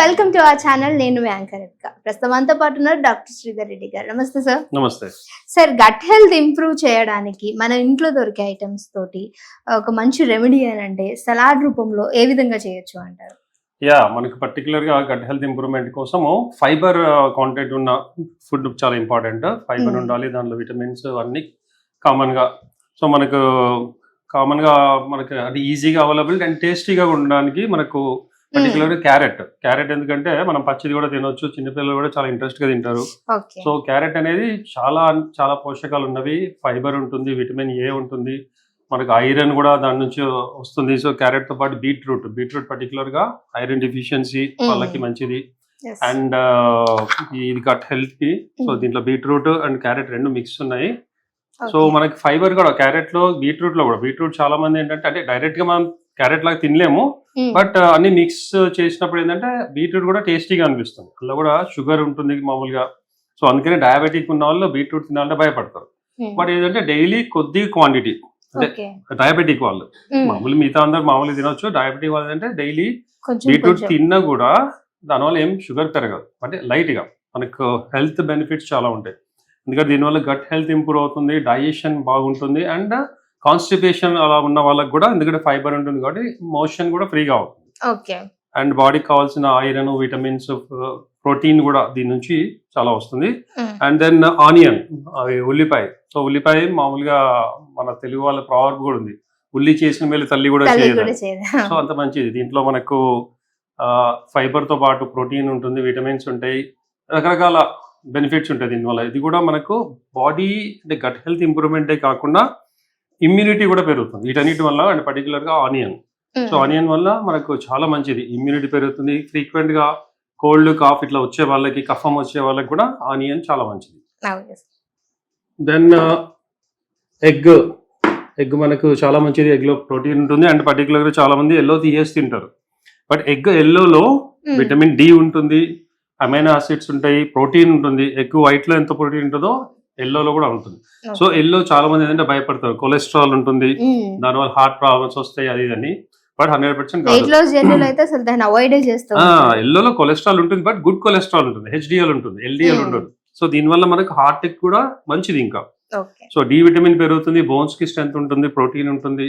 Welcome to our channel. నేను మీ anchor రేఖ. ప్రస్తుతం అంతా పాటు ఉన్నారు డాక్టర్ శ్రీధర్ రెడ్డి గారు. నమస్తే సార్. నమస్తే సార్, గట్ హెల్త్ ఇంప్రూవ్ చేయడానికి మన ఇంట్లో దొరికే ఐటమ్స్ తోటి ఒక మంచి రెమెడీ అని అంటే సలాడ్ రూపంలో ఏ విధంగా చేయొచ్చు అంటారు? మనకు పర్టికులర్ గా గట్ హెల్త్ ఇంప్రూవ్మెంట్ కోసము ఫైబర్ కాంటెంట్ ఉన్న ఫుడ్ చాలా ఇంపార్టెంట్. ఫైబర్ ఉండాలి, దాంట్లో విటమిన్స్ అన్ని కామన్ గా. సో మనకు అది ఈజీగా అవైలబుల్ అండ్ టేస్టీగా ఉండడానికి మనకు పర్టికులర్ క్యారెట్ ఎందుకంటే మనం పచ్చిది కూడా తినొచ్చు, చిన్నపిల్లలు కూడా చాలా ఇంట్రెస్ట్ గా తింటారు. సో క్యారెట్ అనేది చాలా చాలా పోషకాలు ఉన్నవి, ఫైబర్ ఉంటుంది, విటమిన్ ఏ ఉంటుంది, మనకు ఐరన్ కూడా దాని నుంచి వస్తుంది. సో క్యారెట్ తో పాటు బీట్రూట్ పర్టికులర్ గా ఐరన్ డెఫిషియన్సీ వాళ్ళకి మంచిది. అండ్ ఇది గట్ హెల్త్ కి. సో దీంట్లో బీట్రూట్ అండ్ క్యారెట్ రెండు మిక్స్ ఉన్నాయి. సో మనకి ఫైబర్ కూడా బీట్రూట్ లో కూడా బీట్రూట్ చాలా మంది ఏంటంటే డైరెక్ట్ గా మనం క్యారెట్ లాగా తినలేము, బట్ అన్ని మిక్స్ చేసినప్పుడు ఏంటంటే బీట్రూట్ కూడా టేస్టీగా అనిపిస్తుంది. అందులో కూడా షుగర్ ఉంటుంది మామూలుగా. సో అందుకని డయాబెటిక్ ఉన్న వాళ్ళు బీట్రూట్ తినాలంటే భయపడతారు. బట్ ఏంటంటే డైలీ కొద్ది క్వాంటిటీ, అంటే డయాబెటిక్ వాళ్ళు మామూలు మిగతా అందరు మామూలుగా తినొచ్చు. డయాబెటిక్ వాళ్ళు అంటే డైలీ బీట్రూట్ తిన్నా కూడా దానివల్ల ఏం షుగర్ పెరగదు, అంటే లైట్ గా మనకు హెల్త్ బెనిఫిట్స్ చాలా ఉంటాయి. ఎందుకంటే దీనివల్ల గట్ హెల్త్ ఇంప్రూవ్ అవుతుంది, డైజెషన్ బాగుంటుంది, అండ్ కాన్స్టిపేషన్ అలా ఉన్న వాళ్ళకి కూడా, ఎందుకంటే ఫైబర్ ఉంటుంది కాబట్టి మోషన్ కూడా ఫ్రీగా అవుతుంది. అండ్ బాడీకి కావాల్సిన ఐరన్, విటమిన్స్, ప్రోటీన్ కూడా దీని నుంచి చాలా వస్తుంది. అండ్ దెన్ ఆనియన్, ఉల్లిపాయ. సో ఉల్లిపాయ మామూలుగా మన తెలుగు వాళ్ళ ప్రావర్బ్ కూడా ఉంది, ఉల్లి చేసిన మేలు తల్లి కూడా చేయదు. సో అంత మంచిది. దీంట్లో మనకు ఫైబర్ తో పాటు ప్రోటీన్ ఉంటుంది, విటమిన్స్ ఉంటాయి, రకరకాల బెనిఫిట్స్ ఉంటాయి దీనివల్ల. ఇది కూడా మనకు బాడీ అంటే గట్ హెల్త్ ఇంప్రూవ్మెంటే కాకుండా ఇమ్యూనిటీ కూడా పెరుగుతుంది వీటన్నిటి వల్ల. అండ్ పర్టికులర్ గా ఆనియన్. సో ఆనియన్ వల్ల మనకు చాలా మంచిది, ఇమ్యూనిటీ పెరుగుతుంది. ఫ్రీక్వెంట్ గా కోల్డ్, కాఫ్ ఇట్లా వచ్చే వాళ్ళకి, కఫం వచ్చే వాళ్ళకి కూడా ఆనియన్ చాలా మంచిది. దెన్ ఎగ్ మనకు చాలా మంచిది. ఎగ్ లో ప్రోటీన్ ఉంటుంది. అండ్ పర్టికులర్ గా చాలా మంది ఎల్లో తీసేసి తింటారు, బట్ ఎల్లోలో విటమిన్ డి ఉంటుంది, అమైనో ఆసిడ్స్ ఉంటాయి, ప్రోటీన్ ఉంటుంది. ఎగ్ వైట్ లో ఎంత ప్రోటీన్ ఉంటుందో ఎల్లోలో కూడా ఉంటుంది. సో ఎల్లో చాలా మంది ఏంటంటే భయపడతారు, కొలెస్ట్రాల్ ఉంటుంది, దానివల్ల హార్ట్ ప్రాబ్లమ్స్ వస్తాయి, అది అని. బట్ 100% ఎల్లోలో కొలెస్ట్రాల్ ఉంటుంది, బట్ గుడ్ కొలెస్ట్రాల్ ఉంటుంది, హెచ్డిఎల్ ఉంటుంది, ఎల్డిఎల్ ఉండదు. సో దీనివల్ల మనకు హార్ట్ కి కూడా మంచిది. ఇంకా సో డి విటమిన్ పెరుగుతుంది, బోన్స్ కి స్ట్రెంత్ ఉంటుంది, ప్రోటీన్ ఉంటుంది.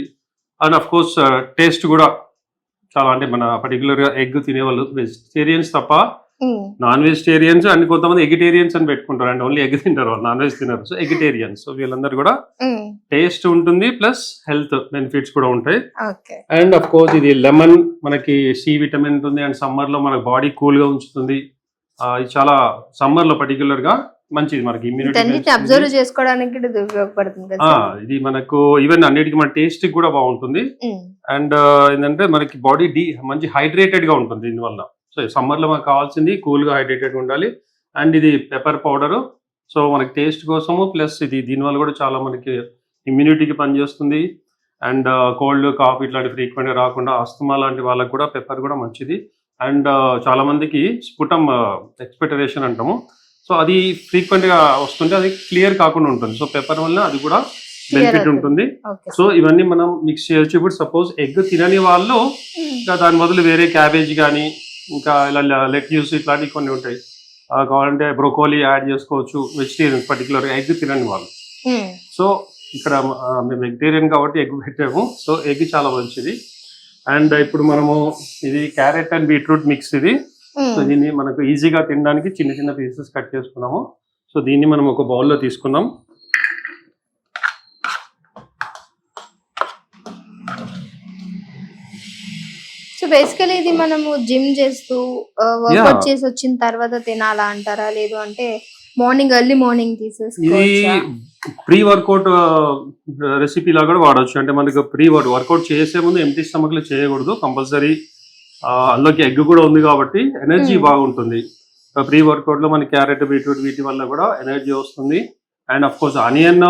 అండ్ అఫ్ కోర్స్ టేస్ట్ కూడా చాలా, అంటే మన పర్టికులర్ గా ఎగ్ తినేవాళ్ళు వెజిటేరియన్స్ తప్ప, నాన్ వెజిటేరియన్స్ అండ్ కొంతమంది ఎగిటేరియన్స్ అని పెట్టుకుంటారు, అండ్ ఓన్లీ ఎగ్ తింటారు, వాళ్ళు నాన్ వెజ్ తినరు. సో ఎగిటేరియన్స్. సో వీళ్ళందరూ కూడా టేస్ట్ ఉంటుంది, ప్లస్ హెల్త్ బెనిఫిట్స్ కూడా ఉంటాయి. అండ్ అఫ్ కోర్స్ ఇది లెమన్, మనకి సి విటమిన్ ఉంటుంది, అండ్ సమ్మర్ లో మన బాడీ కూల్ గా ఉంచుతుంది. ఇది చాలా సమ్మర్ లో పర్టికులర్ గా మంచిది, మనకి ఇమ్యూనిటీ అబ్జర్వ్ చేసుకోవడానికి ఉపయోగపడుతుంది. ఇది మనకు ఈవెన్ అన్నిటికీ మన టేస్ట్ కూడా బాగుంటుంది. అండ్ ఏంటంటే మనకి బాడీ మంచి హైడ్రేటెడ్ గా ఉంటుంది దీనివల్ల. సో సమ్మర్ లో మనకు కావాల్సింది కూల్ గా హైడ్రేటెడ్ ఉండాలి. అండ్ ఇది పెప్పర్ పౌడర్, సో మనకి టేస్ట్ కోసము, ప్లస్ ఇది దీనివల్ల కూడా చాలా మనకి ఇమ్యూనిటీకి పనిచేస్తుంది. అండ్ కోల్డ్, కాఫ్ ఇట్లాంటి ఫ్రీక్వెంట్ గా రాకుండా, అస్తమా లాంటి వాళ్ళకి కూడా పెప్పర్ కూడా మంచిది. అండ్ చాలా మందికి స్పుటమ్ ఎక్స్పెక్టరేషన్ అంటాము, సో అది ఫ్రీక్వెంట్ గా వస్తుంటే అది క్లియర్ కాకుండా ఉంటుంది. సో పెప్పర్ వల్ల అది కూడా బెనిఫిట్ ఉంటుంది. సో ఇవన్నీ మనం మిక్స్ చేయొచ్చు. ఇప్పుడు సపోజ్ ఎగ్ తినని వాళ్ళు ఇంకా దాని బదులు వేరే క్యాబేజ్ కానీ, ఇంకా ఇలా లెట్యూస్ ఇట్లాంటివి కొన్ని ఉంటాయి, కావాలంటే బ్రోకోలీ యాడ్ చేసుకోవచ్చు. వెజిటేరియన్స్ పర్టికులర్ ఎగ్ తినని వాళ్ళు. సో ఇక్కడ మేము వెజిటేరియన్ కాబట్టి ఎగ్ పెట్టాము. సో ఎగ్ చాలా మంచిది. అండ్ ఇప్పుడు మనము ఇది క్యారెట్ అండ్ బీట్రూట్ మిక్స్ ఇది. సో దీన్ని మనకు ఈజీగా తినడానికి చిన్న చిన్న పీసెస్ కట్ చేసుకున్నాము. సో దీన్ని మనం ఒక బౌల్లో తీసుకున్నాం. సో బేసికలీ ఇది మనము జిమ్ చేస్తూ వర్కౌట్ చేసి వచ్చిన తర్వాత తినాలా అంటారా, లేదు అంటే ఎర్లీ మార్నింగ్ తీసేసుకోవచ్చా? ప్రీ వర్కౌట్ రెసిపీ లాగా కూడా వాడచ్చు. అంటే మనకు వర్కౌట్ చేసే ముందు ఎంప్టీ స్టమక్ లో చేయకూడదు, కంపల్సరీ. అందులోకి ఎగ్ కూడా ఉంది కాబట్టి ఎనర్జీ బాగుంటుంది. ప్రీ వర్కౌట్ లో మనకి క్యారెట్, బీట్రూట్ వీటి వల్ల కూడా ఎనర్జీ వస్తుంది. అండ్ అఫ్ కోర్స్ ఆనియన్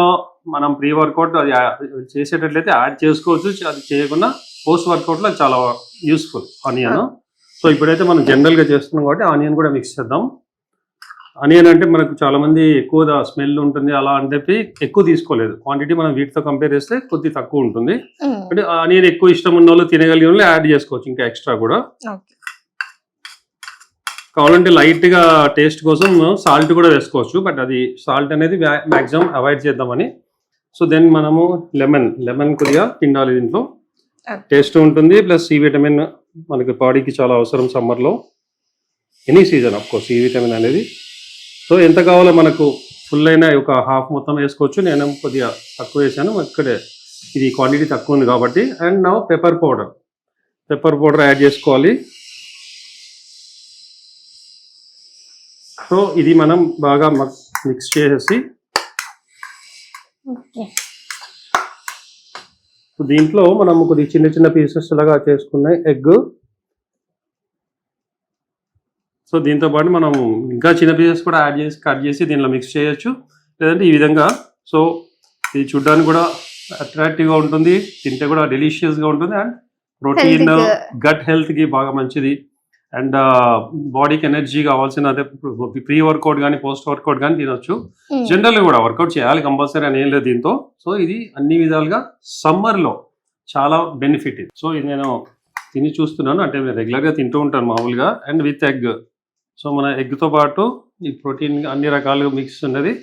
మనం ప్రీ వర్కౌట్ అది చేసేటట్లయితే యాడ్ చేసుకోవచ్చు, అది చేయకుండా పోస్ట్ వర్కౌట్ లో చాలా యూస్ఫుల్ ఆనియన్. సో ఇప్పుడైతే మనం జనరల్ గా చేస్తున్నాం కాబట్టి ఆనియన్ కూడా మిక్స్ చేద్దాం. ఆనియన్ అంటే మనకు చాలా మంది ఎక్కువ స్మెల్ ఉంటుంది అలా అని చెప్పి ఎక్కువ తీసుకోలేదు. క్వాంటిటీ మనం వీటితో కంపేర్ చేస్తే కొద్ది తక్కువ ఉంటుంది. అంటే ఆనియన్ ఎక్కువ ఇష్టం ఉన్న వాళ్ళు, తినగలిగిన వాళ్ళు యాడ్ చేసుకోవచ్చు ఇంకా ఎక్స్ట్రా కూడా. కావాలంటే లైట్ గా టేస్ట్ కోసం సాల్ట్ కూడా వేసుకోవచ్చు, బట్ అది సాల్ట్ అనేది మాక్సిమం అవాయిడ్ చేద్దామని. సో దెన్ మనము లెమన్ కొద్దిగా పిండాలి దీంట్లో, టేస్ట్ ఉంటుంది, ప్లస్ సి విటమిన్ మనకి బాడీకి చాలా అవసరం సమ్మర్లో, any season of course C vitamin అనేది. సో ఎంత కావాలో మనకు ఫుల్ అయినా ఒక హాఫ్ మొత్తం వేసుకోవచ్చు, నేను కొద్దిగా తక్కువ వేసాను, ఇక్కడే ఇది క్వాంటిటీ తక్కువ ఉంది కాబట్టి. And now pepper powder add చేసుకోవాలి. సో ఇది మనం బాగా మిక్స్ చేసేసి దీంట్లో మనం కొద్దిగా చిన్న చిన్న పీసెస్ లాగా చేసుకున్న ఎగ్, సో దీంతో పాటు మనం ఇంకా చిన్న పీసెస్ కూడా కట్ చేసి దీనిలో మిక్స్ చేయొచ్చు, లేదంటే ఈ విధంగా. సో ఇది చూడడానికి కూడా అట్రాక్టివ్గా ఉంటుంది, తింటే కూడా డెలిషియస్గా ఉంటుంది, అండ్ ప్రోటీన్ గట్ హెల్త్కి బాగా మంచిది, అండ్ బాడీకి ఎనర్జీ కావాల్సిన అదే ప్రీ వర్కౌట్ కానీ పోస్ట్ వర్కౌట్ కానీ తినొచ్చు. జనరల్గా కూడా వర్కౌట్ చేయాలి కంపల్సరీ అని ఏం లేదు దీంతో. సో ఇది అన్ని విధాలుగా సమ్మర్లో చాలా బెనిఫిట్ ఇది. సో ఇది నేను తిని చూస్తున్నాను, అంటే నేను రెగ్యులర్గా తింటూ ఉంటాను మామూలుగా, అండ్ విత్ ఎగ్. సో మన ఎగ్తో పాటు ఈ ప్రోటీన్ అన్ని రకాలుగా మిక్స్ ఉన్నది.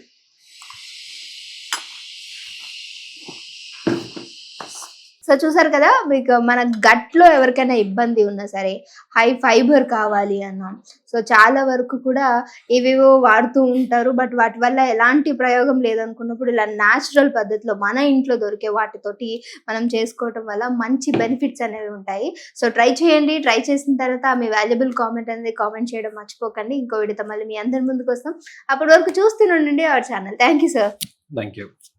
సో చూసారు కదా, మీకు మన గట్లో ఎవరికైనా ఇబ్బంది ఉన్నా సరే, హై ఫైబర్ కావాలి అన్నాం, సో చాలా వరకు కూడా ఇవేవో వాడుతూ ఉంటారు, బట్ వాటి వల్ల ఎలాంటి ప్రయోగం లేదనుకున్నప్పుడు ఇలా న్యాచురల్ పద్ధతిలో మన ఇంట్లో దొరికే వాటితోటి మనం చేసుకోవటం వల్ల మంచి బెనిఫిట్స్ అనేవి ఉంటాయి. సో ట్రై చేయండి, ట్రై చేసిన తర్వాత మీ వాల్యుబుల్ కామెంట్ అనేది కామెంట్ చేయడం మర్చిపోకండి. ఇంకో వీడియోతో మళ్ళీ మీ అందరి ముందుకు వస్తాం, అప్పటి వరకు చూస్తూనే ఉండండి our channel. Thank you sir. Thank you.